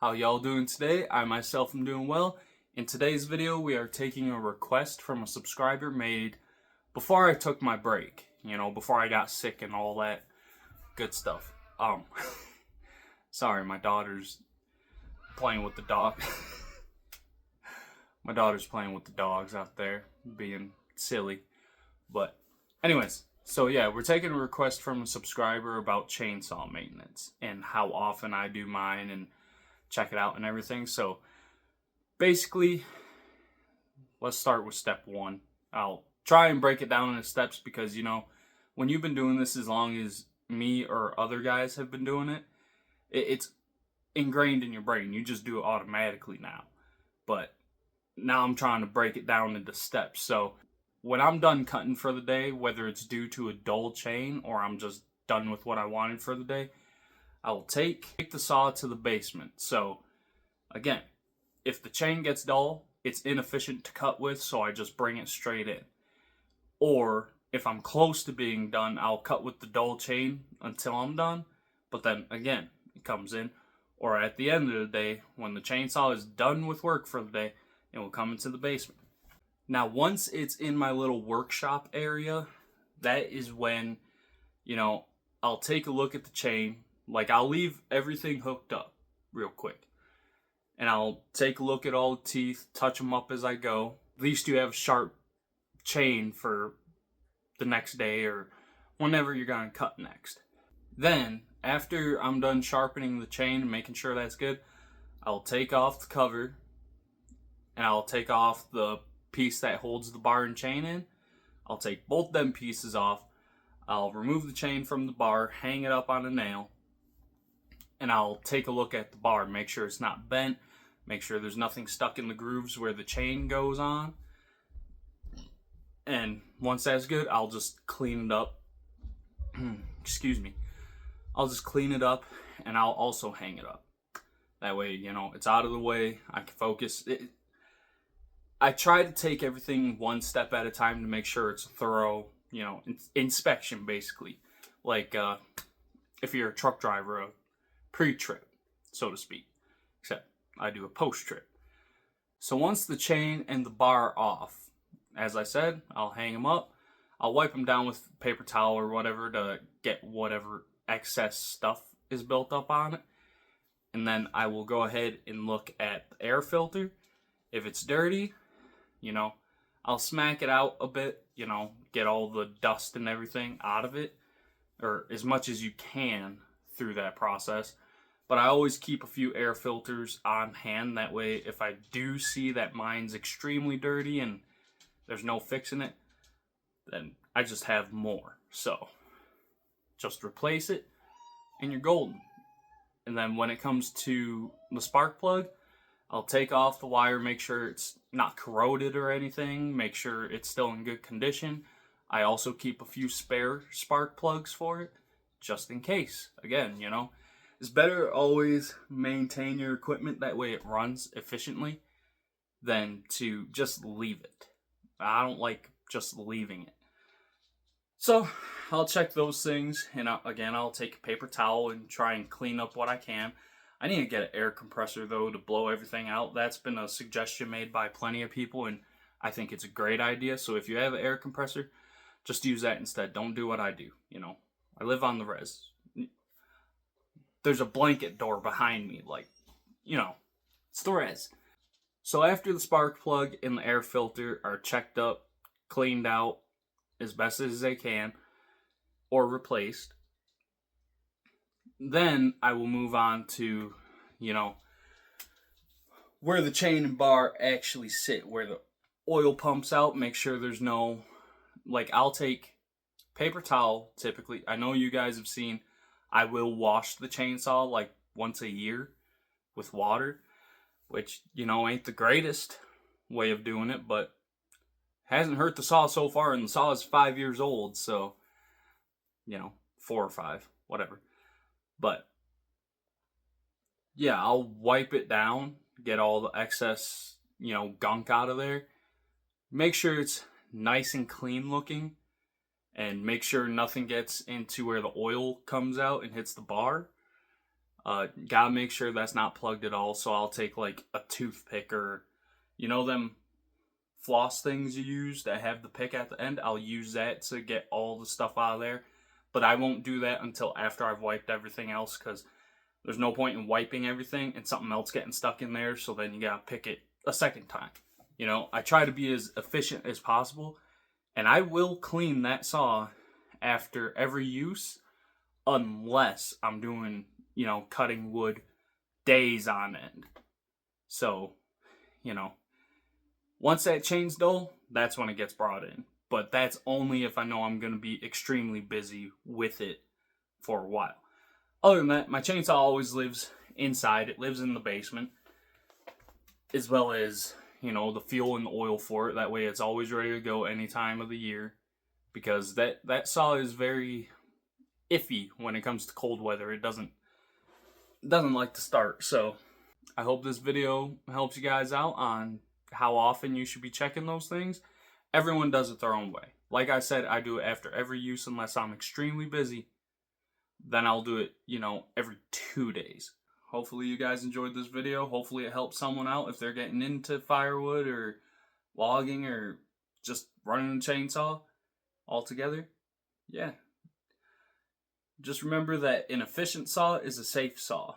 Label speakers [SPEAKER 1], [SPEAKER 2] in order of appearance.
[SPEAKER 1] How y'all doing today? I myself am doing well. In today's video, we are taking a request from a subscriber made before I took my break. Before I got sick and all that good stuff. Sorry, my daughter's playing with the dog. My daughter's playing with the dogs out there, being silly. But anyways, so yeah, we're taking a request from a subscriber about chainsaw maintenance and how often I do mine and check it out and everything. So basically, let's start with step one. I'll try and break it down into steps because, when you've been doing this as long as me or other guys have been doing it, it's ingrained in your brain. You just do it automatically now. But now I'm trying to break it down into steps. So when I'm done cutting for the day, whether it's due to a dull chain or I'm just done with what I wanted for the day, I will take the saw to the basement. So again, if the chain gets dull, it's inefficient to cut with, so I just bring it straight in. Or if I'm close to being done, I'll cut with the dull chain until I'm done, but then again, it comes in. Or at the end of the day, when the chainsaw is done with work for the day, it will come into the basement. Now, once it's in my little workshop area, that is when, I'll take a look at the chain. Like, I'll leave everything hooked up real quick. And I'll take a look at all the teeth, touch them up as I go. At least you have sharp chain for the next day or whenever you're going to cut next. Then, after I'm done sharpening the chain and making sure that's good, I'll take off the cover and I'll take off the piece that holds the bar and chain in. I'll take both them pieces off. I'll remove the chain from the bar, hang it up on a nail, and I'll take a look at the bar, make sure it's not bent, make sure there's nothing stuck in the grooves where the chain goes on. And once that's good, I'll just clean it up. Excuse me. I'll just clean it up and I'll also hang it up. That way, it's out of the way. I can focus. I try to take everything one step at a time to make sure it's a thorough, inspection basically. Like if you're a truck driver, a pre-trip, so to speak. Except I do a post-trip. So once the chain and the bar are off, as I said, I'll hang them up. I'll wipe them down with paper towel or whatever to get whatever excess stuff is built up on it. And then I will go ahead and look at the air filter. If it's dirty, I'll smack it out a bit, get all the dust and everything out of it, or as much as you can through that process. But I always keep a few air filters on hand. That way, if I do see that mine's extremely dirty and there's no fixing it, then I just have more. So just replace it and you're golden. And then when it comes to the spark plug, I'll take off the wire, make sure it's not corroded or anything, make sure it's still in good condition. I also keep a few spare spark plugs for it, just in case. Again, it's better always maintain your equipment, that way it runs efficiently, than to just leave it. I don't like just leaving it. So I'll check those things, and I'll take a paper towel and try and clean up what I can. I need to get an air compressor though to blow everything out. That's been a suggestion made by plenty of people, and I think it's a great idea. So if you have an air compressor, just use that instead. Don't do what I do. I live on the res. There's a blanket door behind me, it's the res. So after the spark plug and the air filter are checked up, cleaned out as best as they can, or replaced, then I will move on to, where the chain and bar actually sit, where the oil pumps out, make sure there's no, I'll take paper towel typically. I know you guys have seen, I will wash the chainsaw once a year with water, which, ain't the greatest way of doing it, but hasn't hurt the saw so far, and the saw is 5 years old, so, 4 or 5, whatever. But, yeah, I'll wipe it down, get all the excess, gunk out of there. Make sure it's nice and clean looking, and make sure nothing gets into where the oil comes out and hits the bar. Gotta make sure that's not plugged at all. So I'll take like a toothpick, or you know them floss things you use that have the pick at the end. I'll use that to get all the stuff out of there. But I won't do that until after I've wiped everything else, because there's no point in wiping everything and something else getting stuck in there. So then you gotta pick it a second time. You know, I try to be as efficient as possible, and I will clean that saw after every use, unless I'm doing, you know, cutting wood days on end. So, you know, once that chain's dull, that's when it gets brought in. But that's only if I know I'm going to be extremely busy with it for a while. Other than that, my chainsaw always lives inside. It lives in the basement, as well as, you know, the fuel and the oil for it. That way it's always ready to go any time of the year, because that saw is very iffy when it comes to cold weather. It doesn't like to start. So I hope this video helps you guys out on how often you should be checking those things. Everyone does it their own way. Like I said, I do it after every use unless I'm extremely busy. Then I'll do it, you know, every 2 days. Hopefully you guys enjoyed this video. Hopefully it helps someone out if they're getting into firewood or logging or just running a chainsaw altogether. Yeah. Just remember that an efficient saw is a safe saw.